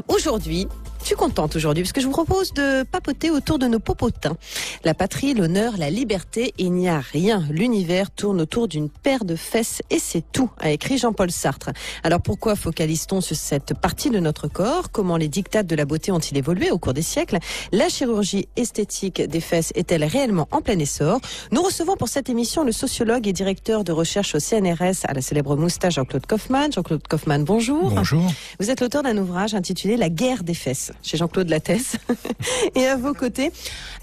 Aujourd'hui, je suis contente aujourd'hui parce que je vous propose de papoter autour de nos popotins. La patrie, l'honneur, la liberté, il n'y a rien. L'univers tourne autour d'une paire de fesses et c'est tout, a écrit Jean-Paul Sartre. Alors pourquoi focalise-t-on sur cette partie de notre corps? Comment les dictats de la beauté ont-ils évolué au cours des siècles? La chirurgie esthétique des fesses est-elle réellement en plein essor? Nous recevons pour cette émission le sociologue et directeur de recherche au CNRS à la célèbre moustache Jean-Claude Kaufmann. Jean-Claude Kaufmann, bonjour. Bonjour. Vous êtes l'auteur d'un ouvrage intitulé La guerre des fesses, chez Jean-Claude Lattès. Et à vos côtés,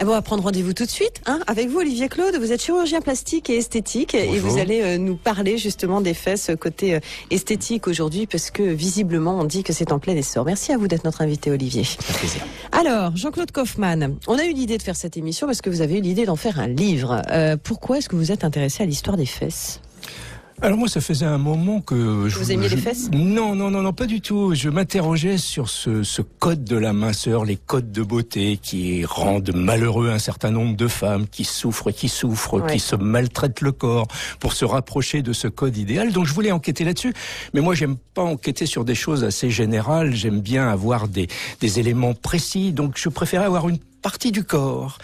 on va prendre rendez-vous tout de suite, avec vous Olivier Claude. Vous êtes chirurgien plastique et esthétique. Bonjour. Et vous allez nous parler justement des fesses côté esthétique aujourd'hui, parce que visiblement on dit que c'est en plein essor. Merci à vous d'être notre invité, Olivier. C'est un plaisir. Alors, Jean-Claude Kaufmann, on a eu l'idée de faire cette émission parce que vous avez eu l'idée d'en faire un livre. Pourquoi est-ce que vous êtes intéressé à l'histoire des fesses ? Alors moi, ça faisait un moment que... Vous aimiez les fesses ? Non, pas du tout. Je m'interrogeais sur ce code de la minceur, les codes de beauté qui rendent malheureux un certain nombre de femmes qui souffrent, qui se maltraitent le corps pour se rapprocher de ce code idéal. Donc je voulais enquêter là-dessus. Mais moi, j'aime pas enquêter sur des choses assez générales. J'aime bien avoir des éléments précis. Donc je préférais avoir une partie du corps.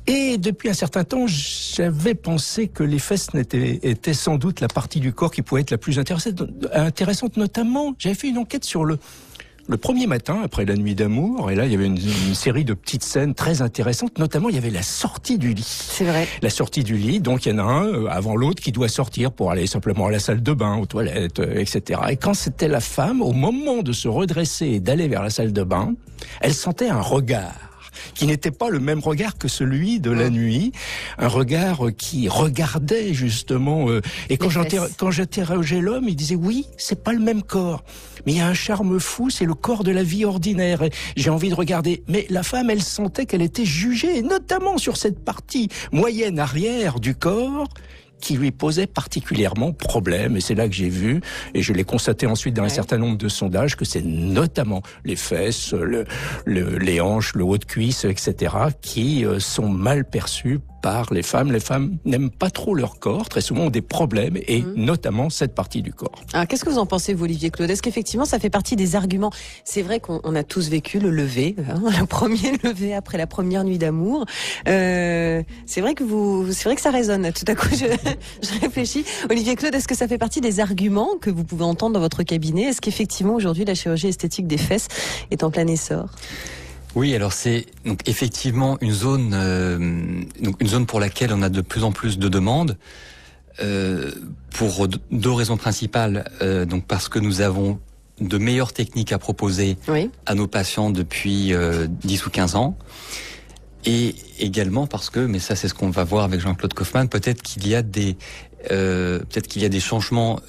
Et depuis un certain temps, j'avais pensé que les fesses étaient sans doute la partie du corps qui pouvait être la plus intéressante. Notamment, j'avais fait une enquête sur le premier matin, après la nuit d'amour, et là, il y avait une série de petites scènes très intéressantes. Notamment, il y avait la sortie du lit. C'est vrai. La sortie du lit, donc il y en a un avant l'autre qui doit sortir pour aller simplement à la salle de bain, aux toilettes, etc. Et quand c'était la femme, au moment de se redresser et d'aller vers la salle de bain, elle sentait un regard qui n'était pas le même regard que celui de la nuit, un regard qui regardait justement. Et quand j'interrogeais l'homme, il disait oui, c'est pas le même corps, mais il y a un charme fou, c'est le corps de la vie ordinaire. Et j'ai envie de regarder. Mais la femme, elle sentait qu'elle était jugée, notamment sur cette partie moyenne arrière du corps, qui lui posait particulièrement problème. Et c'est là que j'ai vu, et je l'ai constaté ensuite dans un certain nombre de sondages, que c'est notamment les fesses, les hanches, le haut de cuisse, etc., qui sont mal perçus par les femmes. Les femmes n'aiment pas trop leur corps, très souvent ont des problèmes, et notamment cette partie du corps. Alors, qu'est-ce que vous en pensez, vous, Olivier Claude? Est-ce qu'effectivement, ça fait partie des arguments? C'est vrai qu'on a tous vécu le lever, le premier lever après la première nuit d'amour. C'est vrai que ça résonne. Tout à coup, je réfléchis. Olivier Claude, est-ce que ça fait partie des arguments que vous pouvez entendre dans votre cabinet? Est-ce qu'effectivement, aujourd'hui, la chirurgie esthétique des fesses est en plein essor? Oui, alors c'est donc effectivement une zone pour laquelle on a de plus en plus de demandes, pour deux raisons principales. Donc parce que nous avons de meilleures techniques à proposer à nos patients depuis 10 ou 15 ans. Et également parce que, mais ça c'est ce qu'on va voir avec Jean-Claude Kaufmann, peut-être qu'il y a des changements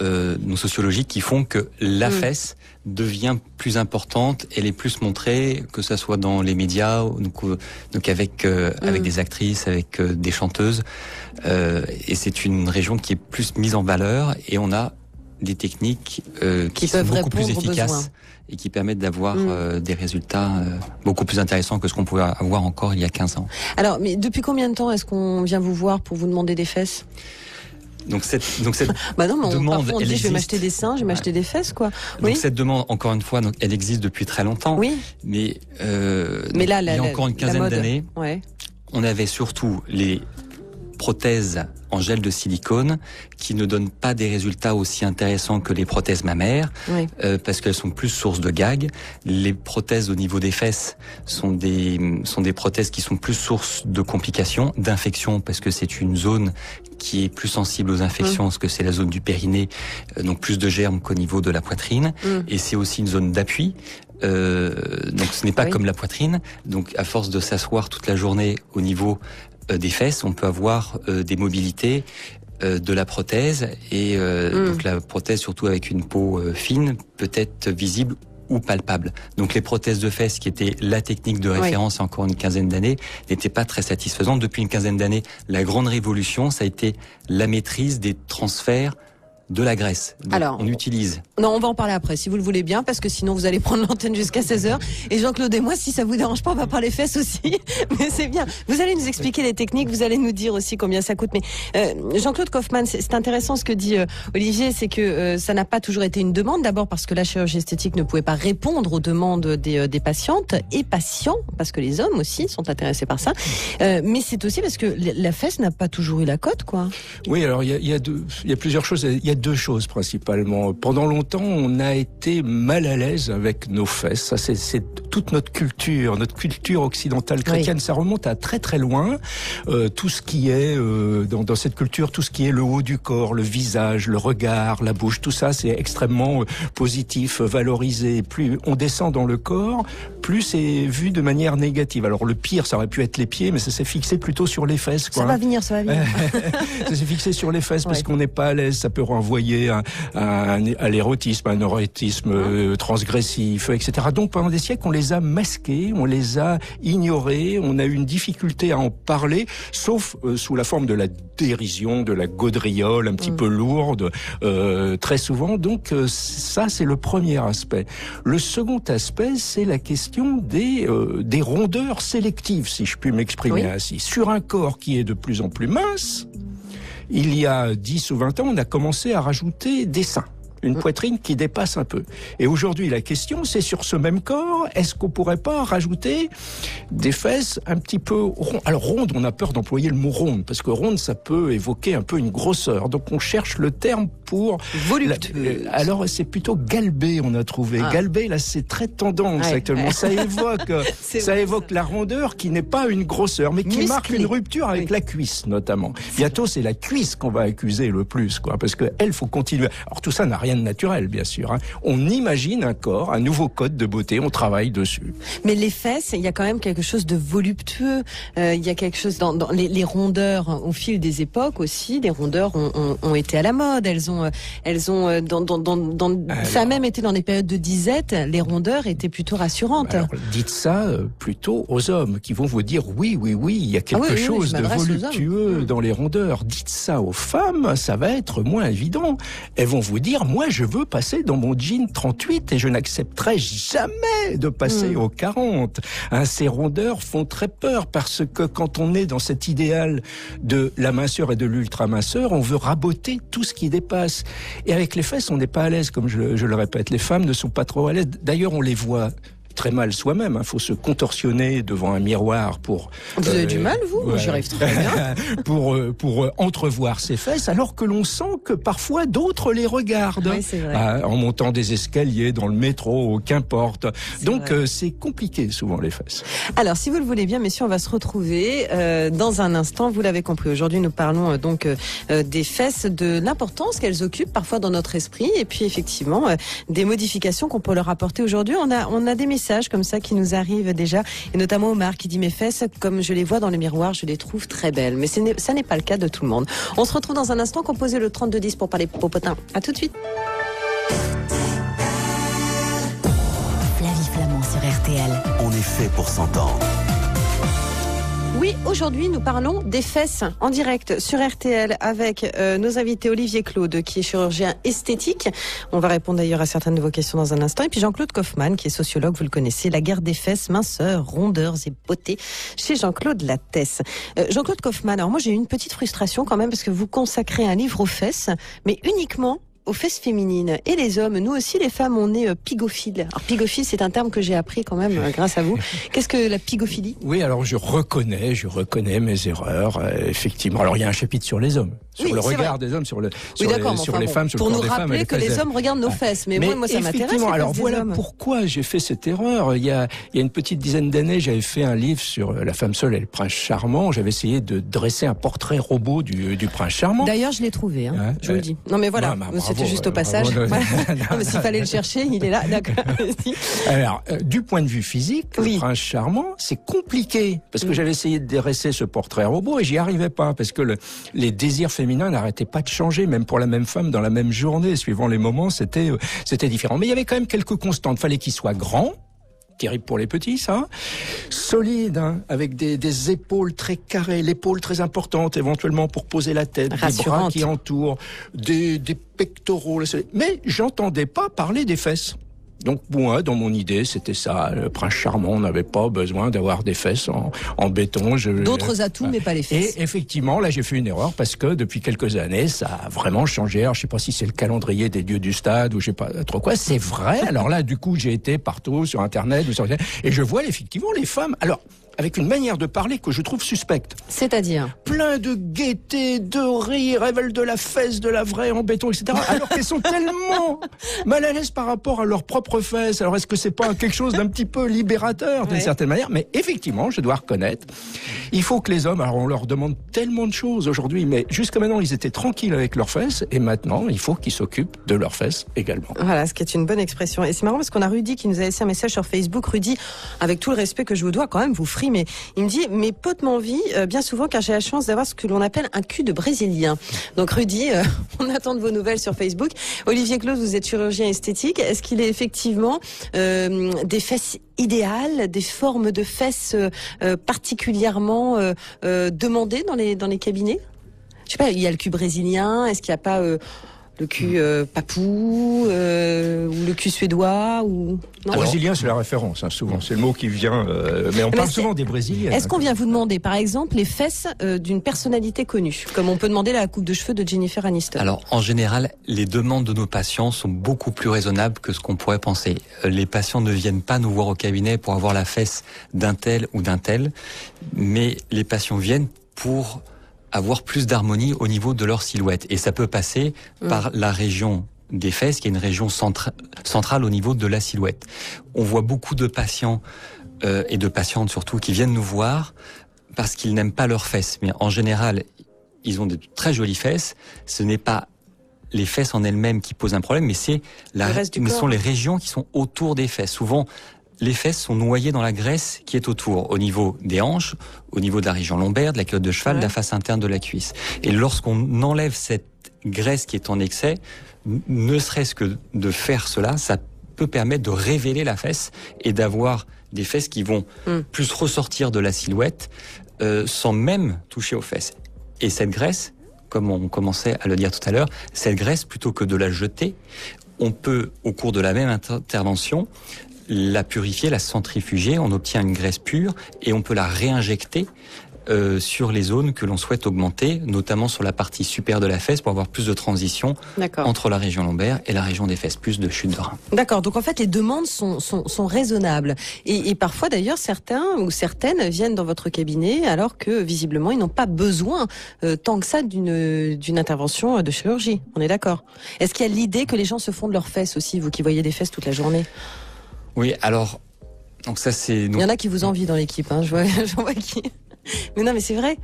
sociologiques qui font que la fesse devient plus importante, elle est plus montrée, que ça soit dans les médias, donc avec des actrices, avec des chanteuses, et c'est une région qui est plus mise en valeur, et on a des techniques qui sont beaucoup plus efficaces et qui permettent d'avoir des résultats beaucoup plus intéressants que ce qu'on pouvait avoir encore il y a 15 ans. Alors, mais depuis combien de temps est-ce qu'on vient vous voir pour vous demander des fesses ? Donc cette bah non, mais demande, parfois on dit je vais m'acheter des seins, je vais m'acheter des fesses, quoi. Donc cette demande, encore une fois, elle existe depuis très longtemps. Oui. Mais là, il y a encore une quinzaine d'années, on avait surtout les prothèses en gel de silicone qui ne donnent pas des résultats aussi intéressants que les prothèses mammaires, parce qu'elles sont plus source de gags. Les prothèses au niveau des fesses sont des prothèses qui sont plus source de complications, d'infections, parce que c'est une zone qui est plus sensible aux infections, parce que c'est la zone du périnée, donc plus de germes qu'au niveau de la poitrine, et c'est aussi une zone d'appui. Donc ce n'est pas comme la poitrine. Donc à force de s'asseoir toute la journée au niveau des fesses, on peut avoir des mobilités de la prothèse, et donc la prothèse, surtout avec une peau fine, peut être visible ou palpable. Donc les prothèses de fesses, qui étaient la technique de référence encore une quinzaine d'années, n'étaient pas très satisfaisantes. Depuis une quinzaine d'années, la grande révolution, ça a été la maîtrise des transferts de la graisse. Donc, alors, on utilise. Non, on va en parler après, si vous le voulez bien, parce que sinon vous allez prendre l'antenne jusqu'à 16h. Et Jean-Claude et moi, si ça vous dérange pas, on va parler fesses aussi. Mais c'est bien. Vous allez nous expliquer les techniques, vous allez nous dire aussi combien ça coûte. Mais Jean-Claude Kaufmann, c'est intéressant ce que dit Olivier, c'est que ça n'a pas toujours été une demande. D'abord parce que la chirurgie esthétique ne pouvait pas répondre aux demandes des patientes et patients, parce que les hommes aussi sont intéressés par ça. Mais c'est aussi parce que la fesse n'a pas toujours eu la cote, quoi. Oui, alors il y a plusieurs choses. Il y a deux choses principalement. Pendant longtemps, on a été mal à l'aise avec nos fesses. Ça, c'est toute notre culture occidentale chrétienne. Oui. Ça remonte à très très loin. Tout ce qui est dans cette culture, tout ce qui est le haut du corps, le visage, le regard, la bouche, tout ça, c'est extrêmement positif, valorisé. Plus on descend dans le corps, plus c'est vu de manière négative. Alors le pire, ça aurait pu être les pieds, mais ça s'est fixé plutôt sur les fesses, quoi. Ça va venir. Ça s'est fixé sur les fesses parce qu'on n'est pas à l'aise. Ça peut renvoyer à l'érotisme, à un érotisme transgressif, etc. Donc pendant des siècles, on les a masqués, on les a ignorés, on a eu une difficulté à en parler, sauf sous la forme de la dérision, de la gaudriole un petit peu lourde, très souvent. Donc ça, c'est le premier aspect. Le second aspect, c'est la question des rondeurs sélectives, si je puis m'exprimer ainsi. Sur un corps qui est de plus en plus mince, il y a 10 ou 20 ans, on a commencé à rajouter des seins. Une poitrine qui dépasse un peu. Et aujourd'hui, la question, c'est sur ce même corps, est-ce qu'on pourrait pas rajouter des fesses un petit peu rondes? Alors ronde, on a peur d'employer le mot ronde, parce que ronde, ça peut évoquer un peu une grosseur. Donc on cherche le terme pour... voluptueux. Alors c'est plutôt galbé, on a trouvé. Galbé, là, c'est très tendance actuellement. Ça évoque la rondeur qui n'est pas une grosseur, mais qui marque une rupture avec la cuisse, notamment. Bientôt, c'est la cuisse qu'on va accuser le plus, quoi, parce que elle, faut continuer. Alors tout ça n'a rien de naturel, bien sûr. On imagine un corps, un nouveau code de beauté, on travaille dessus. Mais les fesses, il y a quand même quelque chose de voluptueux. Il y a quelque chose dans les rondeurs au fil des époques aussi. Les rondeurs ont été à la mode. Elles ont ça a même été dans des périodes de disette. Les rondeurs étaient plutôt rassurantes. Alors, dites ça plutôt aux hommes qui vont vous dire oui, il y a quelque chose de voluptueux dans les rondeurs. Dites ça aux femmes, ça va être moins évident. Elles vont vous dire moi je veux passer dans mon jean 38 et je n'accepterai jamais de passer au 40. Ces rondeurs font très peur parce que quand on est dans cet idéal de la minceur et de l'ultra-minceur, on veut raboter tout ce qui dépasse. Et avec les fesses, on n'est pas à l'aise, comme je le répète. Les femmes ne sont pas trop à l'aise. D'ailleurs, on les voit très mal soi-même. Faut se contorsionner devant un miroir pour... Vous avez du mal, vous? Moi, j'y arrive très bien. pour entrevoir ses fesses, alors que l'on sent que parfois d'autres les regardent. Oui, c'est vrai. En montant des escaliers, dans le métro, qu'importe. Donc, c'est compliqué, souvent, les fesses. Alors, si vous le voulez bien, messieurs, on va se retrouver dans un instant. Vous l'avez compris. Aujourd'hui, nous parlons donc des fesses, de l'importance qu'elles occupent parfois dans notre esprit, et puis, effectivement, des modifications qu'on peut leur apporter aujourd'hui. On a des messages comme ça qui nous arrivent déjà, et notamment Omar qui dit mes fesses, comme je les vois dans le miroir, je les trouve très belles. Mais ça n'est pas le cas de tout le monde. On se retrouve dans un instant. Composez le 3210 pour parler popotin. À tout de suite. Flavie Flamand sur RTL. On est fait pour s'entendre. Oui, aujourd'hui, nous parlons des fesses en direct sur RTL avec nos invités Olivier Claude, qui est chirurgien esthétique. On va répondre d'ailleurs à certaines de vos questions dans un instant. Et puis Jean-Claude Kaufmann, qui est sociologue, vous le connaissez, la guerre des fesses, minceur, rondeurs et beauté, chez Jean-Claude Lattès. Jean-Claude Kaufmann, alors moi j'ai eu une petite frustration quand même, parce que vous consacrez un livre aux fesses, mais uniquement aux fesses féminines. Et les hommes, nous aussi les femmes, on est pigophiles. Alors pigophile, c'est un terme que j'ai appris quand même grâce à vous. Qu'est-ce que la pigophilie? Oui, alors je reconnais mes erreurs, effectivement. Alors il y a un chapitre sur les hommes, sur le regard des hommes, sur les femmes, sur le corps des femmes. Pour nous rappeler que les hommes regardent nos fesses. Mais moi ça m'intéresse. Alors voilà pourquoi j'ai fait cette erreur. Il y a une petite dizaine d'années, j'avais fait un livre sur la femme seule et le prince charmant. J'avais essayé de dresser un portrait robot du prince charmant. D'ailleurs, je l'ai trouvé, je vous le dis. Non mais voilà. C'était juste au passage. Non, mais s'il fallait le chercher, il est là. D'accord. Alors, du point de vue physique, le prince charmant, c'est compliqué. Parce que j'avais essayé de dresser ce portrait robot et j'y arrivais pas. Parce que les désirs féminins n'arrêtaient pas de changer, même pour la même femme, dans la même journée. Suivant les moments, c'était différent. Mais il y avait quand même quelques constantes. Fallait qu'il soit grand. terrible pour les petits, ça. Solide, hein, avec des épaules très carrées, l'épaule très importante, éventuellement pour poser la tête, rassurante. Des bras qui entourent, des pectoraux. Mais j'entendais pas parler des fesses. Donc moi, dans mon idée, c'était ça. Le prince charmant n'avait pas besoin d'avoir des fesses en béton. D'autres atouts, mais pas les fesses. Et effectivement, là, j'ai fait une erreur parce que depuis quelques années, ça a vraiment changé. Alors, je sais pas si c'est le calendrier des dieux du stade ou je sais pas trop quoi. C'est vrai. Alors là, du coup, j'ai été partout sur Internet et je vois effectivement les femmes. Alors, avec une manière de parler que je trouve suspecte. C'est-à-dire ? Plein de gaieté, de rire, elles veulent de la fesse, de la vraie en béton, etc. Alors qu'elles sont tellement mal à l'aise par rapport à leurs propres fesses. Alors est-ce que c'est pas quelque chose d'un petit peu libérateur d'une certaine manière ? Mais effectivement, je dois reconnaître, il faut que les hommes, alors on leur demande tellement de choses aujourd'hui, mais jusqu'à maintenant ils étaient tranquilles avec leurs fesses, et maintenant il faut qu'ils s'occupent de leurs fesses également. Voilà, ce qui est une bonne expression. Et c'est marrant parce qu'on a Rudy qui nous a laissé un message sur Facebook. Rudy, avec tout le respect que je vous dois, quand même, vous mais il me dit, mes potes m'envient bien souvent car j'ai la chance d'avoir ce que l'on appelle un cul de Brésilien. Donc Rudy, on attend de vos nouvelles sur Facebook. Olivier Claus, vous êtes chirurgien esthétique. Est-ce qu'il est effectivement des fesses idéales, des formes de fesses particulièrement demandées dans les cabinets ? Je sais pas, il y a le cul brésilien, est-ce qu'il n'y a pas... le cul papou ou le cul suédois ou non. Brésilien, c'est la référence, hein, souvent. C'est le mot qui vient. Mais on parle souvent des Brésiliens. Est-ce qu'on vient vous demander, par exemple, les fesses d'une personnalité connue, comme on peut demander la coupe de cheveux de Jennifer Aniston ? Alors, en général, les demandes de nos patients sont beaucoup plus raisonnables que ce qu'on pourrait penser. Les patients ne viennent pas nous voir au cabinet pour avoir la fesse d'un tel ou d'un tel, mais les patients viennent pour avoir plus d'harmonie au niveau de leur silhouette. Et ça peut passer par la région des fesses, qui est une région centrale au niveau de la silhouette. On voit beaucoup de patients et de patientes surtout qui viennent nous voir parce qu'ils n'aiment pas leurs fesses. Mais en général, ils ont de très jolies fesses. Ce n'est pas les fesses en elles-mêmes qui posent un problème, mais ce sont les régions qui sont autour des fesses. Souvent, les fesses sont noyées dans la graisse qui est autour, au niveau des hanches, au niveau de la région lombaire, de la culotte de cheval, de la face interne de la cuisse. Et lorsqu'on enlève cette graisse qui est en excès, ne serait-ce que de faire cela, ça peut permettre de révéler la fesse et d'avoir des fesses qui vont plus ressortir de la silhouette sans même toucher aux fesses. Et cette graisse, comme on commençait à le dire tout à l'heure, cette graisse, plutôt que de la jeter, on peut, au cours de la même intervention, la purifier, la centrifuger, on obtient une graisse pure et on peut la réinjecter sur les zones que l'on souhaite augmenter, notamment sur la partie supérieure de la fesse pour avoir plus de transition entre la région lombaire et la région des fesses, plus de chute de rein. D'accord, donc en fait les demandes sont raisonnables et parfois d'ailleurs certains ou certaines viennent dans votre cabinet alors que visiblement ils n'ont pas besoin tant que ça d'une intervention de chirurgie, on est d'accord. Est-ce qu'il y a l'idée que les gens se font de leurs fesses aussi, vous qui voyez des fesses toute la journée ? Oui, alors, donc ça c'est... Il y en a qui vous envient dans l'équipe, hein, j'en vois qui... Mais non, mais c'est vrai.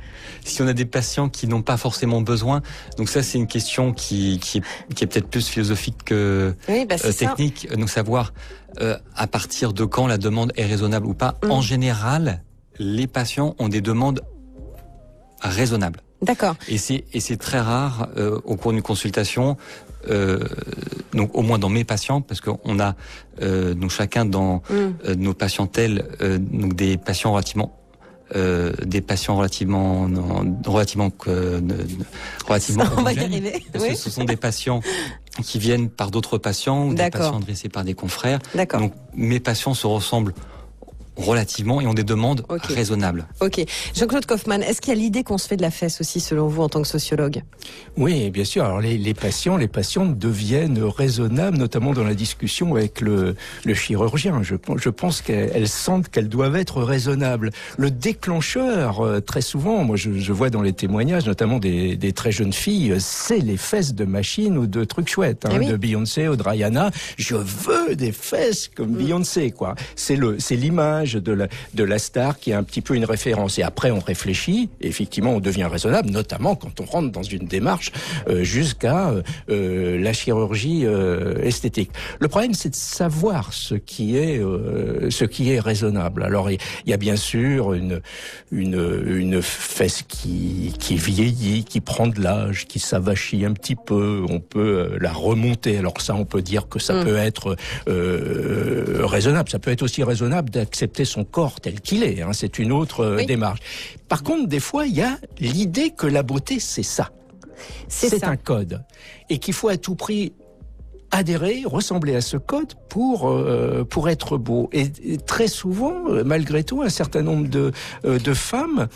Si on a des patients qui n'ont pas forcément besoin, donc ça c'est une question qui est peut-être plus philosophique que technique, donc savoir à partir de quand la demande est raisonnable ou pas. En général, les patients ont des demandes raisonnables. D'accord. Et c'est très rare au cours d'une consultation. Donc au moins dans mes patients, parce qu'on a donc chacun dans nos patientèles donc des patients relativement on va y arriver. Parce que ce sont des patients qui viennent par d'autres patients ou des patients dressés par des confrères. D'accord. Donc mes patients se ressemblent relativement et ont des demandes raisonnables. Ok. Jean-Claude Kaufmann, est-ce qu'il y a l'idée qu'on se fait de la fesse aussi selon vous en tant que sociologue ? Oui, bien sûr. Alors les patientes deviennent raisonnables, notamment dans la discussion avec le chirurgien. Je pense qu'elles sentent qu'elles doivent être raisonnables. Le déclencheur, très souvent, moi je vois dans les témoignages, notamment des très jeunes filles, c'est les fesses de machine ou de trucs chouettes, de Beyoncé ou de Rihanna. Je veux des fesses comme Beyoncé, quoi. C'est l'image. l'image de la star qui est un petit peu une référence. Et après, on réfléchit, et effectivement, on devient raisonnable, notamment quand on rentre dans une démarche jusqu'à la chirurgie esthétique. Le problème, c'est de savoir ce qui est raisonnable. Alors, il y a bien sûr une fesse qui vieillit, qui prend de l'âge, qui s'avachit un petit peu. On peut la remonter. Alors ça, on peut dire que ça peut être raisonnable. Ça peut être aussi raisonnable d'accepter son corps tel qu'il est. Hein. C'est une autre démarche. Par contre, des fois, il y a l'idée que la beauté, c'est ça. C'est un code. Et qu'il faut à tout prix adhérer, ressembler à ce code pour être beau. Et très souvent, malgré tout, un certain nombre de femmes,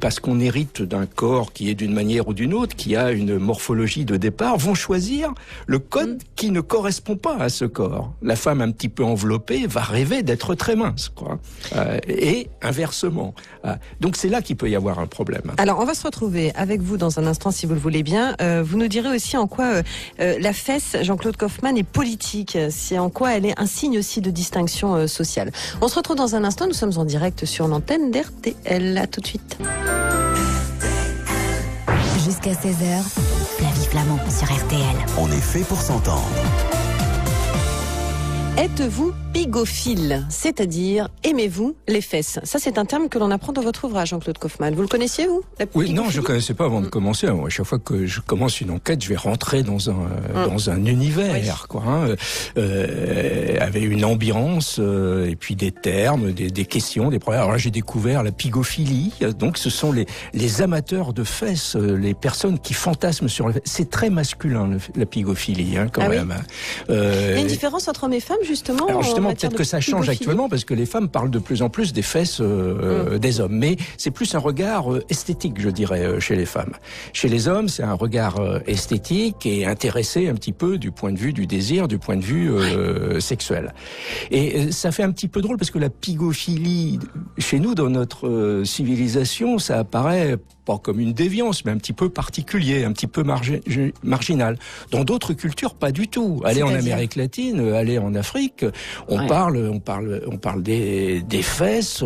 parce qu'on hérite d'un corps qui est d'une manière ou d'une autre, qui a une morphologie de départ, vont choisir le code qui ne correspond pas à ce corps. La femme un petit peu enveloppée va rêver d'être très mince, quoi. Et inversement. Donc c'est là qu'il peut y avoir un problème. Alors on va se retrouver avec vous dans un instant, si vous le voulez bien. Vous nous direz aussi en quoi la fesse, Jean-Claude Kaufmann, est politique. C'est en quoi elle est un signe aussi de distinction sociale. On se retrouve dans un instant. Nous sommes en direct sur l'antenne d'RTL. À tout de suite. Jusqu'à 16h, Flavie Flamand sur RTL. On est fait pour s'entendre. Êtes-vous pigophile, c'est-à-dire aimez-vous les fesses? Ça, c'est un terme que l'on apprend dans votre ouvrage, Jean-Claude Kaufmann. Vous le connaissiez, vous? Oui, non, je ne connaissais pas avant de commencer. À chaque fois que je commence une enquête, je vais rentrer dans un univers, quoi, hein, avec une ambiance, et puis des termes, des questions, des problèmes. Alors là, j'ai découvert la pigophilie. Donc, ce sont les amateurs de fesses, les personnes qui fantasment sur les fesses. C'est très masculin, la pigophilie, hein, quand même. Il y a une différence entre hommes et femmes, justement? Alors justement, peut-être que ça change actuellement parce que les femmes parlent de plus en plus des fesses des hommes. Mais c'est plus un regard esthétique, je dirais, chez les femmes. Chez les hommes, c'est un regard esthétique et intéressé un petit peu du point de vue du désir, du point de vue sexuel. Et ça fait un petit peu drôle parce que la pigophilie, chez nous, dans notre civilisation, ça apparaît pas comme une déviance, mais un petit peu particulier, un petit peu marginal. Dans d'autres cultures, pas du tout. Allez en Amérique latine, allez en Afrique, on parle des fesses.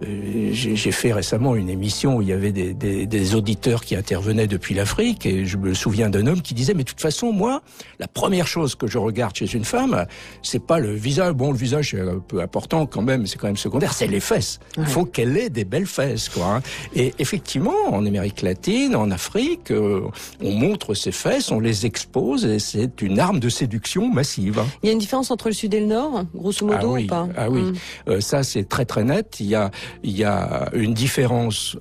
J'ai fait récemment une émission où il y avait des auditeurs qui intervenaient depuis l'Afrique, et je me souviens d'un homme qui disait, mais de toute façon, moi, la première chose que je regarde chez une femme, c'est pas le visage. Bon, le visage, c'est un peu important quand même, c'est quand même secondaire, c'est les fesses. Il faut qu'elle ait des belles fesses, quoi. Hein. Et effectivement, en Amérique latine, en Afrique, on montre ses fesses, on les expose, et c'est une arme de séduction massive. Il y a une différence entre le Sud et le Nord, grosso modo, ou pas? Ah oui, ça c'est très très net. Il y a une différence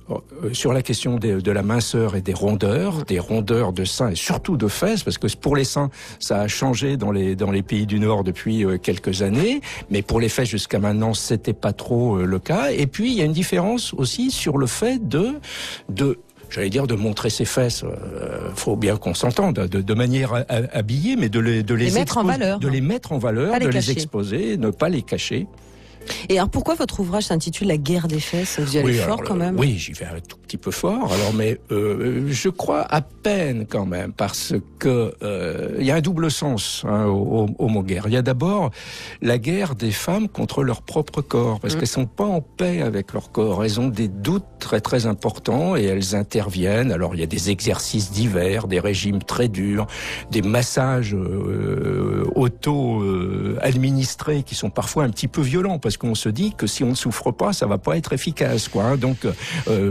sur la question de la minceur et des rondeurs de seins et surtout de fesses, parce que pour les seins, ça a changé dans les pays du Nord depuis quelques années, mais pour les fesses jusqu'à maintenant, c'était pas trop le cas. Et puis il y a une différence aussi sur le fait j'allais dire de montrer ses fesses, faut bien qu'on s'entende, de manière habillée, mais de les mettre en valeur, de les mettre en valeur, de les exposer, ne pas les cacher. Et alors pourquoi votre ouvrage s'intitule La guerre des fesses? Vous y allez fort quand même. Oui, j'y vais un tout petit peu fort. Alors, mais je crois à peine quand même, parce que il y a un double sens au mot guerre. Il y a d'abord la guerre des femmes contre leur propre corps, parce qu'elles sont pas en paix avec leur corps. Elles ont des doutes très très importants et elles interviennent. Alors il y a des exercices divers, des régimes très durs, des massages auto-administrés qui sont parfois un petit peu violents, parce qu'on se dit que si on ne souffre pas, ça va pas être efficace, quoi. Donc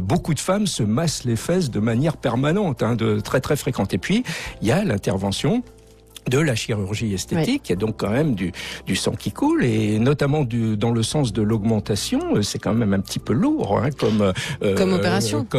beaucoup de femmes se massent les fesses de manière permanente, de très très fréquente. Et puis il y a l'intervention de la chirurgie esthétique, il y a donc quand même du sang qui coule, et notamment dans le sens de l'augmentation, c'est quand même un petit peu lourd comme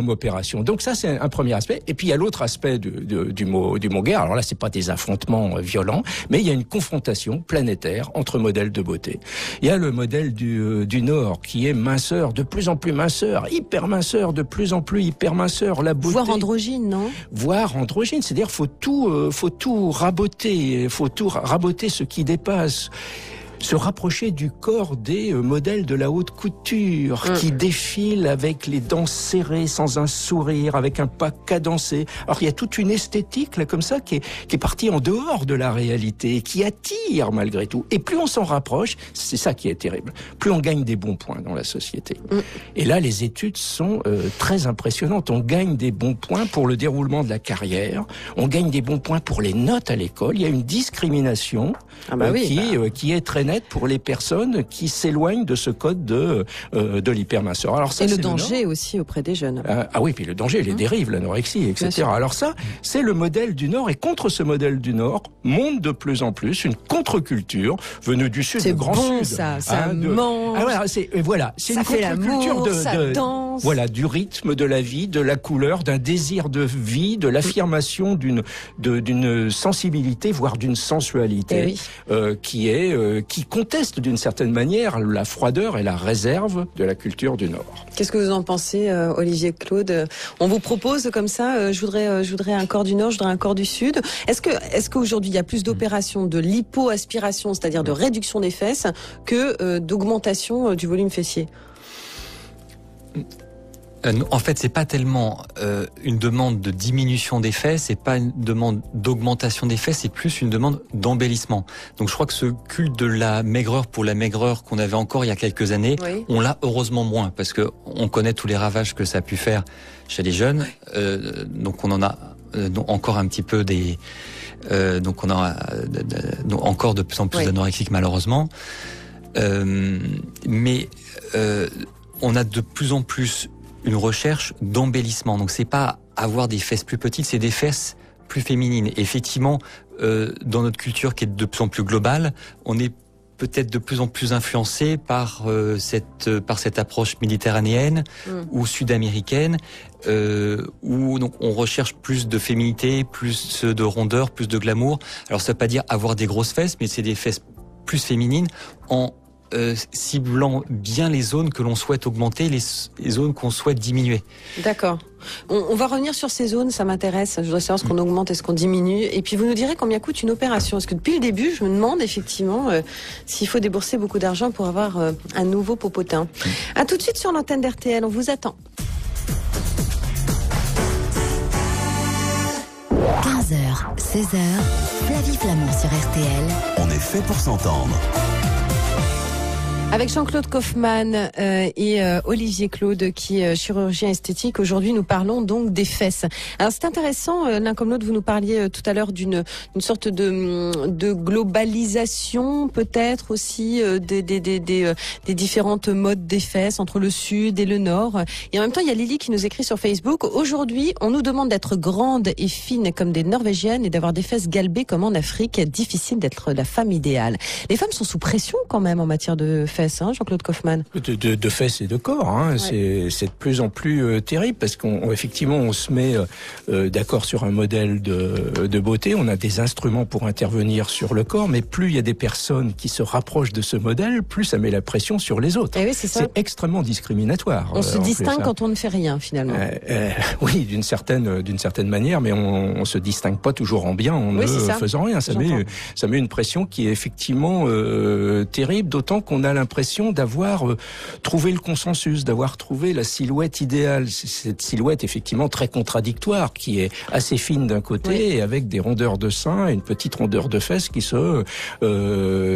opération. Donc ça, c'est un premier aspect. Et puis il y a l'autre aspect du mot guerre. Alors là, c'est pas des affrontements violents, mais il y a une confrontation planétaire entre modèles de beauté. Il y a le modèle du Nord qui est minceur, de plus en plus minceur, hyper minceur, de plus en plus hyper minceur. La beauté, voire androgyne, non? Voire androgyne, c'est-à-dire faut tout raboter. Il faut tout raboter ce qui dépasse. se rapprocher du corps des modèles de la haute couture qui défilent avec les dents serrées, sans un sourire, avec un pas cadencé. Alors il y a toute une esthétique là comme ça qui est partie en dehors de la réalité et qui attire malgré tout. Et plus on s'en rapproche, c'est ça qui est terrible, plus on gagne des bons points dans la société. Et là les études sont très impressionnantes. On gagne des bons points pour le déroulement de la carrière, on gagne des bons points pour les notes à l'école. Il y a une discrimination qui est très nette pour les personnes qui s'éloignent de ce code de l'hyperminceur. Alors ça, et le danger aussi auprès des jeunes. Oui, puis le danger, les dérives, l'anorexie, etc. Alors ça, c'est le modèle du Nord, et contre ce modèle du Nord monte de plus en plus une contre-culture venue du Sud, du Grand Sud. Ça mange. C'est une contre-culture du rythme, de la vie, de la couleur, d'un désir de vie, de l'affirmation d'une sensibilité, voire d'une sensualité, qui conteste d'une certaine manière la froideur et la réserve de la culture du Nord. Qu'est-ce que vous en pensez, Olivier Claude? On vous propose comme ça, je voudrais un corps du Nord, je voudrais un corps du Sud. Est-ce qu'aujourd'hui il y a plus d'opérations de lipoaspiration, c'est-à-dire de réduction des fesses, que d'augmentation du volume fessier? En fait, c'est pas tellement une demande de diminution des fesses, c'est pas une demande d'augmentation des fesses, c'est plus une demande d'embellissement. Donc je crois que ce culte de la maigreur pour la maigreur qu'on avait encore il y a quelques années, on l'a heureusement moins, parce que on connaît tous les ravages que ça a pu faire chez les jeunes. Donc on en a encore un petit peu donc on a encore de plus en plus d'anorexiques malheureusement. Mais on a de plus en plus une recherche d'embellissement. Donc c'est pas avoir des fesses plus petites, c'est des fesses plus féminines. Effectivement, dans notre culture qui est de plus en plus globale, on est peut-être de plus en plus influencé par cette approche méditerranéenne ou sud-américaine, où donc on recherche plus de féminité, plus de rondeur, plus de glamour. Alors ça veut pas dire avoir des grosses fesses, mais c'est des fesses plus féminines en ciblant bien les zones que l'on souhaite augmenter, les zones qu'on souhaite diminuer. D'accord. On va revenir sur ces zones, ça m'intéresse. Je voudrais savoir ce qu'on augmente et ce qu'on diminue. Et puis vous nous direz combien coûte une opération. Parce que depuis le début, je me demande effectivement s'il faut débourser beaucoup d'argent pour avoir un nouveau popotin. À tout de suite sur l'antenne d'RTL, on vous attend. 15h, 16h, Flavie Flamand sur RTL. On est fait pour s'entendre. Avec Jean-Claude Kaufmann et Olivier Claude qui est chirurgien esthétique. Aujourd'hui, nous parlons donc des fesses. Alors c'est intéressant, l'un comme l'autre, vous nous parliez tout à l'heure d'une sorte de globalisation peut-être aussi des différentes modes des fesses entre le Sud et le Nord. Et en même temps, il y a Lily qui nous écrit sur Facebook: aujourd'hui, on nous demande d'être grandes et fines comme des Norvégiennes et d'avoir des fesses galbées comme en Afrique. Difficile d'être la femme idéale. Les femmes sont sous pression quand même en matière de fesses. Jean-Claude Kaufmann. De fesses et de corps, c'est de plus en plus terrible parce qu'effectivement on se met d'accord sur un modèle de beauté, on a des instruments pour intervenir sur le corps, mais plus il y a des personnes qui se rapprochent de ce modèle, plus ça met la pression sur les autres. Oui, c'est extrêmement discriminatoire. On se distingue quand on ne fait rien finalement. Oui, d'une certaine manière, mais on se distingue pas toujours en bien en ne faisant rien. Ça met une pression qui est effectivement terrible, d'autant qu'on a l'impression d'avoir trouvé le consensus, d'avoir trouvé la silhouette idéale. Cette silhouette effectivement très contradictoire, qui est assez fine d'un côté et avec des rondeurs de seins et une petite rondeur de fesses qui se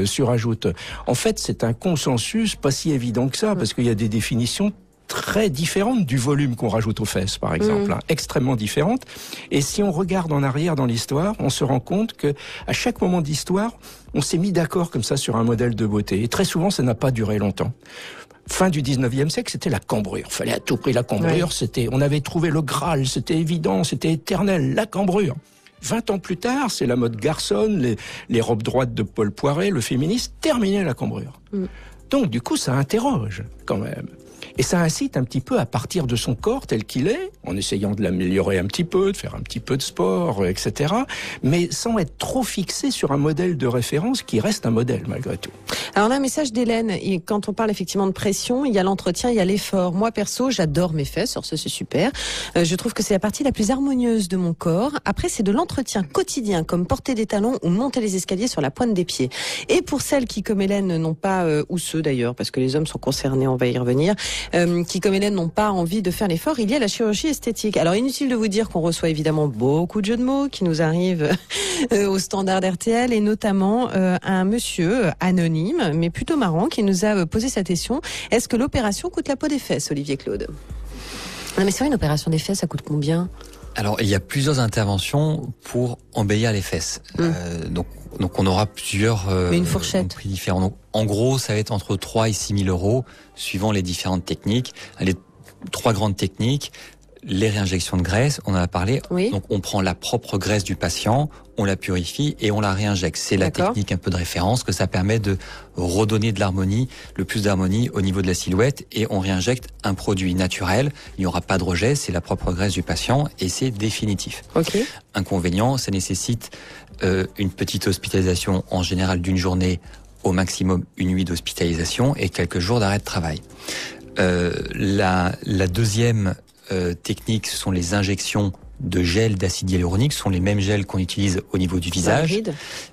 surajoutent. En fait, c'est un consensus pas si évident que ça, parce qu'il y a des définitions très différentes du volume qu'on rajoute aux fesses, par exemple, extrêmement différentes. Et si on regarde en arrière dans l'histoire, on se rend compte que à chaque moment d'histoire, on s'est mis d'accord comme ça sur un modèle de beauté. Et très souvent, ça n'a pas duré longtemps. Fin du 19e siècle, c'était la cambrure. Fallait à tout prix la cambrure. On avait trouvé le Graal, c'était évident, c'était éternel, la cambrure. 20 ans plus tard, c'est la mode garçonne, les robes droites de Paul Poiret, le féministe, terminait la cambrure. Donc, du coup, ça interroge, quand même. Et ça incite un petit peu à partir de son corps tel qu'il est, en essayant de l'améliorer un petit peu, de faire un petit peu de sport, etc. Mais sans être trop fixé sur un modèle de référence qui reste un modèle malgré tout. Alors on a un message d'Hélène, et quand on parle effectivement de pression, il y a l'entretien, il y a l'effort. Moi perso, j'adore mes fesses, alors ça c'est super. Je trouve que c'est la partie la plus harmonieuse de mon corps. Après c'est de l'entretien quotidien, comme porter des talons ou monter les escaliers sur la pointe des pieds. Et pour celles qui, comme Hélène, n'ont pas, ou ceux d'ailleurs, parce que les hommes sont concernés, on va y revenir, qui, comme Hélène, n'ont pas envie de faire l'effort, il y a la chirurgie esthétique. Alors inutile de vous dire qu'on reçoit évidemment beaucoup de jeux de mots qui nous arrivent au standard d'RTL, et notamment un monsieur anonyme, mais plutôt marrant, qui nous a posé cette question. Est-ce que l'opération coûte la peau des fesses, Olivier Claude? Non mais c'est vrai, une opération des fesses, ça coûte combien? Alors, il y a plusieurs interventions pour embellir les fesses. Donc on aura plusieurs une fourchette. Prix différents. Donc, en gros, ça va être entre 3 et 6 000 euros, suivant les différentes techniques. Les 3 grandes techniques, les réinjections de graisse, on en a parlé. Oui. Donc on prend la propre graisse du patient, on la purifie et on la réinjecte. C'est la technique un peu de référence, que ça permet de redonner de l'harmonie, le plus d'harmonie au niveau de la silhouette, et on réinjecte un produit naturel. Il n'y aura pas de rejet, c'est la propre graisse du patient et c'est définitif. Okay. Inconvénient, ça nécessite une petite hospitalisation, en général d'une journée, au maximum une nuit d'hospitalisation et quelques jours d'arrêt de travail. La deuxième technique, ce sont les injections de gel d'acide hyaluronique. Ce sont les mêmes gels qu'on utilise au niveau du visage,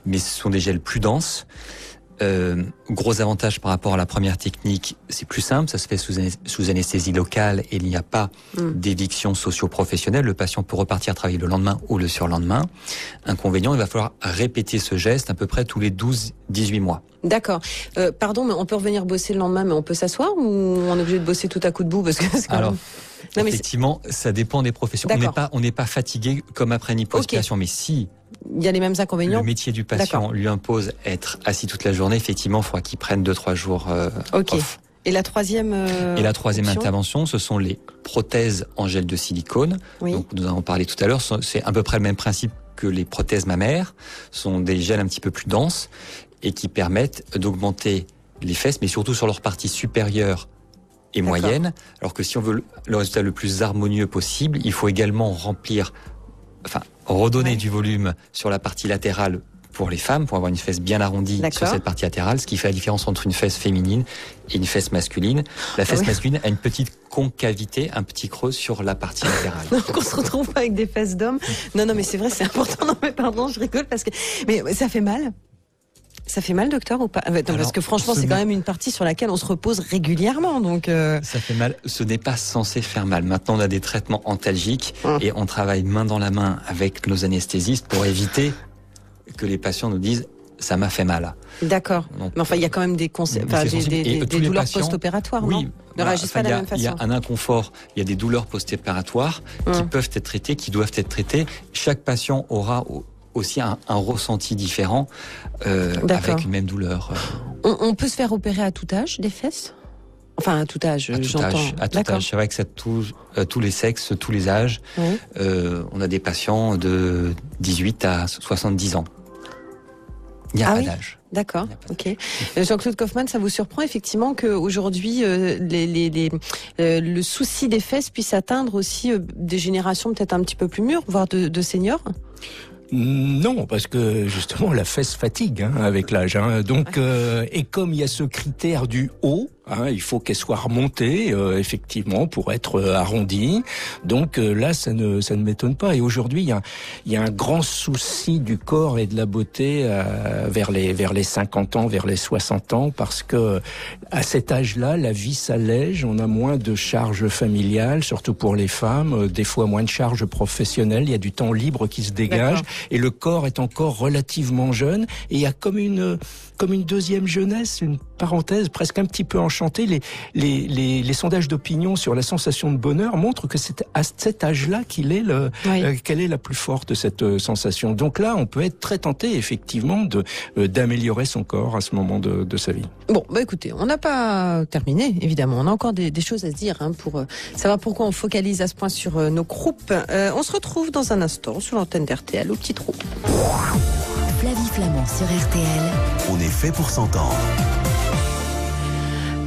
mais ce sont des gels plus denses. Gros avantage par rapport à la première technique, c'est plus simple, ça se fait sous anesthésie locale et il n'y a pas d'éviction socio-professionnelle. Le patient peut repartir travailler le lendemain ou le surlendemain. Inconvénient, il va falloir répéter ce geste à peu près tous les 12-18 mois. D'accord. Pardon, mais on peut revenir bosser le lendemain, mais on peut s'asseoir ou on est obligé de bosser tout à coup de bout parce que c'est quand même... Non, effectivement, ça dépend des professions. On n'est pas fatigué comme après une hypoaspiration, mais si il y a les mêmes inconvénients, le métier du patient lui impose être assis toute la journée, effectivement, il faudra qu'il prenne 2-3 jours off. Et la troisième intervention, ce sont les prothèses en gel de silicone. Oui. Donc, nous en avons parlé tout à l'heure. C'est à peu près le même principe que les prothèses mammaires. Ce sont des gels un petit peu plus denses et qui permettent d'augmenter les fesses, mais surtout sur leur partie supérieure et moyenne. Alors que si on veut le résultat le plus harmonieux possible, il faut également redonner du volume sur la partie latérale pour les femmes, pour avoir une fesse bien arrondie sur cette partie latérale, ce qui fait la différence entre une fesse féminine et une fesse masculine. La fesse masculine a une petite concavité, un petit creux sur la partie latérale. Donc on se retrouve pas avec des fesses d'hommes. Non, mais c'est vrai, c'est important. Non, mais pardon, je rigole parce que... Mais ça fait mal. Ça fait mal, docteur, ou pas? Parce que franchement, c'est quand même une partie sur laquelle on se repose régulièrement. Donc ça fait mal. Ce n'est pas censé faire mal. Maintenant, on a des traitements antalgiques et on travaille main dans la main avec nos anesthésistes pour éviter que les patients nous disent « ça m'a fait mal ». D'accord. Mais enfin, il y a quand même des douleurs post-opératoires, non? Ne réagissent pas de la même façon. Il y a un inconfort, il y a des douleurs post-opératoires qui peuvent être traitées, qui doivent être traitées. Chaque patient aura aussi un ressenti différent avec une même douleur. On peut se faire opérer à tout âge des fesses? Enfin, à tout âge, j'entends. À tout âge. C'est vrai que ça touche tous les sexes, tous les âges. Oui. On a des patients de 18 à 70 ans. Il n'y a pas d'âge. D'accord, ok. Jean-Claude Kaufmann, ça vous surprend effectivement qu'aujourd'hui, le souci des fesses puisse atteindre aussi des générations peut-être un petit peu plus mûres, voire de seniors? Non, parce que justement la fesse fatigue avec l'âge. Donc, et comme il y a ce critère du haut, il faut qu'elle soit remontée effectivement pour être arrondie. Donc là, ça ne m'étonne pas. Et aujourd'hui, il y a un grand souci du corps et de la beauté vers les 50 ans, vers les 60 ans, parce que à cet âge-là, la vie s'allège. On a moins de charges familiales, surtout pour les femmes. Des fois moins de charges professionnelles. Il y a du temps libre qui se dégage. Et le corps est encore relativement jeune. Et il y a comme une deuxième jeunesse, une parenthèse presque un petit peu enchantée. Les sondages d'opinion sur la sensation de bonheur montrent que c'est à cet âge-là qu'elle est la plus forte, cette sensation. Donc là, on peut être très tenté, effectivement, d'améliorer son corps à ce moment de sa vie. Bon, écoutez, on n'a pas terminé, évidemment. On a encore des choses à se dire pour savoir pourquoi on focalise à ce point sur nos croupes. On se retrouve dans un instant sur l'antenne d'RTL au Petit Trou. Flavie Flamand sur RTL. On est fait pour s'entendre.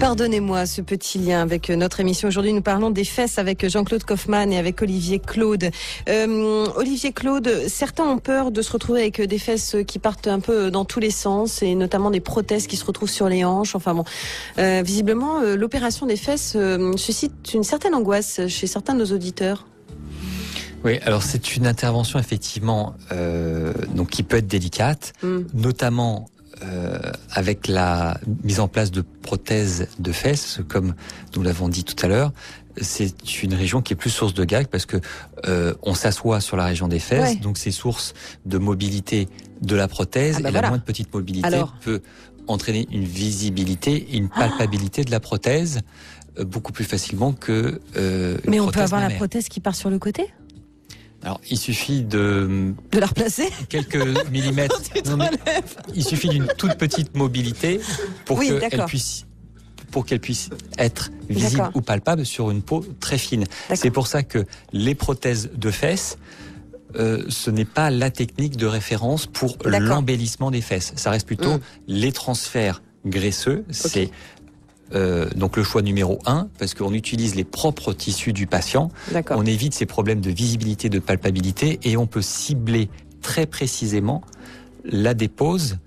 Pardonnez-moi ce petit lien avec notre émission. Aujourd'hui, nous parlons des fesses avec Jean-Claude Kaufmann et avec Olivier Claude. Olivier Claude, certains ont peur de se retrouver avec des fesses qui partent un peu dans tous les sens et notamment des prothèses qui se retrouvent sur les hanches. Enfin bon, visiblement, l'opération des fesses suscite une certaine angoisse chez certains de nos auditeurs. Oui, alors c'est une intervention effectivement donc qui peut être délicate, notamment avec la mise en place de prothèses de fesses, comme nous l'avons dit tout à l'heure. C'est une région qui est plus source de gag parce que on s'assoit sur la région des fesses, donc c'est source de mobilité de la prothèse, et la moindre petite mobilité peut entraîner une visibilité et une palpabilité de la prothèse beaucoup plus facilement que mais on peut avoir la prothèse qui part sur le côté ? Alors, il suffit de la replacer quelques millimètres. Il suffit d'une toute petite mobilité pour qu'elle puisse être visible ou palpable sur une peau très fine. C'est pour ça que les prothèses de fesses, ce n'est pas la technique de référence pour l'embellissement des fesses. Ça reste plutôt les transferts graisseux. C'est donc le choix numéro 1, parce qu'on utilise les propres tissus du patient, on évite ces problèmes de visibilité, de palpabilité, et on peut cibler très précisément la dépose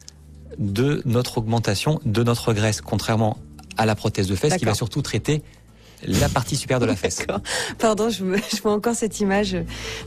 de notre augmentation, de notre graisse, contrairement à la prothèse de fesse qui va surtout traiter la partie supérieure de la fesse. Pardon, je vois encore cette image de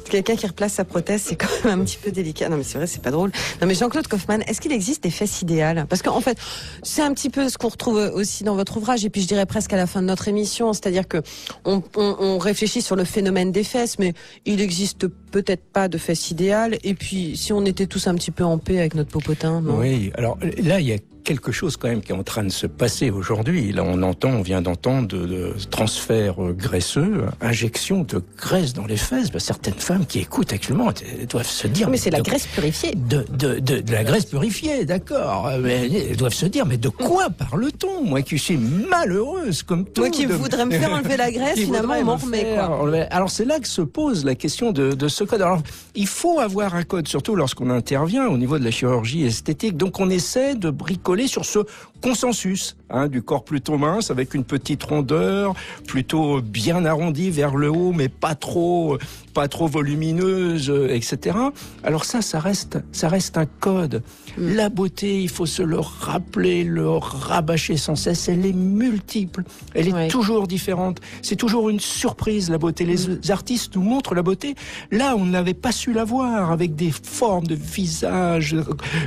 quelqu'un qui replace sa prothèse, c'est quand même un petit peu délicat. Non mais c'est vrai, c'est pas drôle. Non mais Jean-Claude Kaufmann, est-ce qu'il existe des fesses idéales ? Parce qu'en fait, c'est un petit peu ce qu'on retrouve aussi dans votre ouvrage, et puis je dirais presque à la fin de notre émission, c'est-à-dire que on réfléchit sur le phénomène des fesses, mais il existe peut-être pas de fesses idéales, et puis si on était tous un petit peu en paix avec notre popotin, non ? Oui, alors là, il y a quelque chose quand même qui est en train de se passer aujourd'hui. Là, on vient d'entendre de transferts graisseux, injection de graisse dans les fesses. Certaines femmes qui écoutent actuellement doivent se dire... Mais c'est la graisse purifiée. De la graisse purifiée, d'accord. Mais elles doivent se dire, mais de quoi parle-t-on ? Moi qui suis malheureuse comme tout. Moi qui voudrais me faire enlever la graisse, finalement on m'en remet, quoi. Alors c'est là que se pose la question de ce code. Alors il faut avoir un code, surtout lorsqu'on intervient au niveau de la chirurgie esthétique. Donc on essaie de bricoler sur ce consensus du corps plutôt mince avec une petite rondeur, plutôt bien arrondie vers le haut, mais pas trop volumineuse, etc. Alors ça reste un code. La beauté, il faut se le rappeler, le rabâcher sans cesse. Elle est multiple, elle est toujours différente. C'est toujours une surprise, la beauté. Les artistes nous montrent la beauté. Là, on n'avait pas su la voir, avec des formes de visage,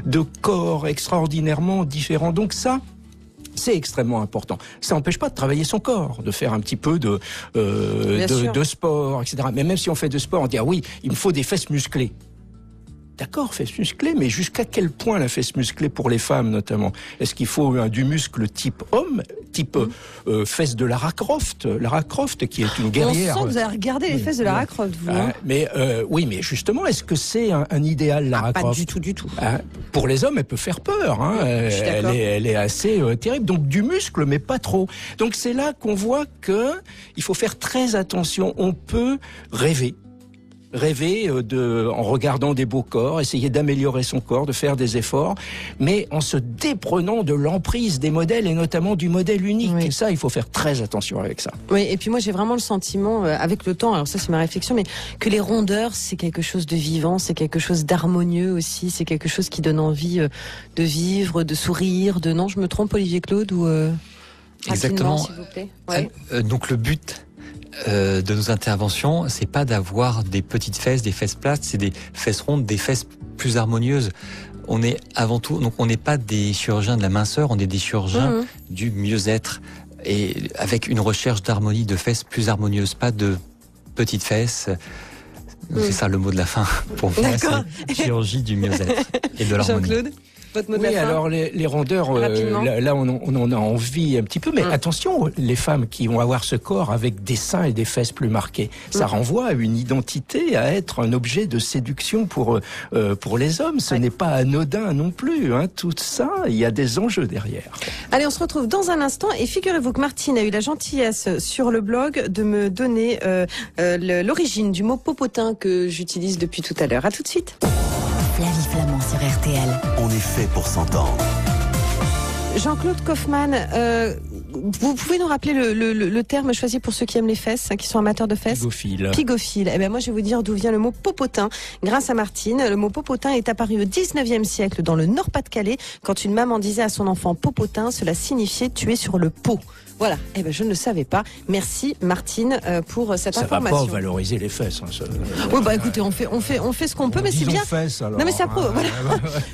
de corps extraordinairement différents. Donc ça, c'est extrêmement important. Ça n'empêche pas de travailler son corps, de faire un petit peu de sport, etc. Mais même si on fait de sport, on dit oui, il me faut des fesses musclées. D'accord, fesses musclées, mais jusqu'à quel point la fesse musclée pour les femmes notamment ? Est-ce qu'il faut du muscle type homme, type fesse de Lara Croft ? Lara Croft qui est une guerrière. On sent que vous avez regardé les fesses de Lara Croft, vous. Oui, mais justement, est-ce que c'est un idéal, Lara Croft ? Pas du tout. Pour les hommes, elle peut faire peur. Elle est assez terrible. Donc du muscle, mais pas trop. Donc c'est là qu'on voit que il faut faire très attention. On peut rêver en regardant des beaux corps, essayer d'améliorer son corps, de faire des efforts, mais en se déprenant de l'emprise des modèles et notamment du modèle unique. Oui. Et ça, il faut faire très attention avec ça. Oui, et puis moi j'ai vraiment le sentiment, avec le temps, alors ça c'est ma réflexion, mais que les rondeurs c'est quelque chose de vivant, c'est quelque chose d'harmonieux aussi, c'est quelque chose qui donne envie de vivre, de sourire, non, je me trompe Olivier Claude ou Exactement. S'il vous plaît. Donc le but de nos interventions, c'est pas d'avoir des petites fesses, des fesses plates, c'est des fesses rondes, des fesses plus harmonieuses. On est avant tout, donc on n'est pas des chirurgiens de la minceur, on est des chirurgiens du mieux-être, et avec une recherche d'harmonie, de fesses plus harmonieuses, pas de petites fesses. C'est ça le mot de la fin pour moi, c'est chirurgie du mieux-être et de l'harmonie. Jean-Claude, votre mot de la fin. Alors les rondeurs, là on en a envie un petit peu, mais attention, les femmes qui vont avoir ce corps avec des seins et des fesses plus marqués, ça renvoie à une identité, à être un objet de séduction pour les hommes. Ce n'est pas anodin non plus. Tout ça, il y a des enjeux derrière. Allez, on se retrouve dans un instant, et figurez-vous que Martine a eu la gentillesse sur le blog de me donner l'origine du mot popotin que j'utilise depuis tout à l'heure. À tout de suite. Flavie Flamand sur RTL. On est fait pour s'entendre. Jean-Claude Kaufmann, vous pouvez nous rappeler le terme choisi pour ceux qui aiment les fesses, qui sont amateurs de fesses? Pigophile. Pigophile. Eh ben moi je vais vous dire d'où vient le mot popotin. Grâce à Martine, le mot popotin est apparu au 19e siècle dans le Nord-Pas-de-Calais. Quand une maman disait à son enfant popotin, cela signifiait tuer sur le pot. Voilà, eh ben je ne le savais pas. Merci Martine pour cette information. Ça va pas valoriser les fesses. Hein, ça. Oui, bah écoutez, on fait ce qu'on peut, mais c'est bien. Fesses, alors. Non mais c'est voilà.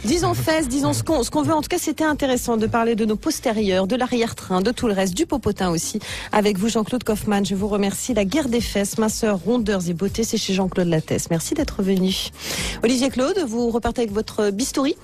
Disons fesses, disons ce qu'on veut. En tout cas, c'était intéressant de parler de nos postérieurs, de l'arrière-train, de tout le reste, du popotin aussi. Avec vous, Jean-Claude Kaufmann, je vous remercie. La guerre des fesses, minceur, rondeurs et beauté, c'est chez Jean-Claude Lattès. Merci d'être venu. Olivier Claude, vous repartez avec votre bistouri.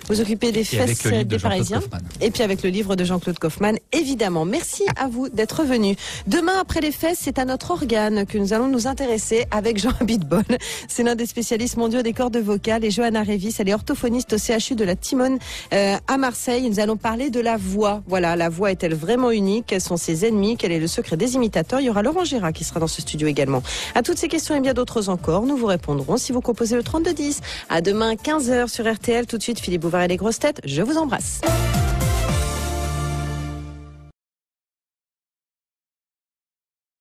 Vous occupez des fesses des Parisiens. Et puis avec le livre de Jean-Claude Kaufmann, évidemment. Merci à vous d'être venu. Demain, après les fesses, c'est à notre organe que nous allons nous intéresser avec Jean Abitbol. C'est l'un des spécialistes mondiaux des cordes vocales. Et Johanna Révis, elle est orthophoniste au CHU de la Timone à Marseille. Nous allons parler de la voix. Voilà, la voix est-elle vraiment unique? Quels sont ses ennemis? Quel est le secret des imitateurs? Il y aura Laurent Gérard qui sera dans ce studio également. À toutes ces questions et bien d'autres encore, nous vous répondrons si vous composez le 3210. À demain, 15h sur RTL. Tout de suite, Philippe Bouvard et les grosses têtes, je vous embrasse.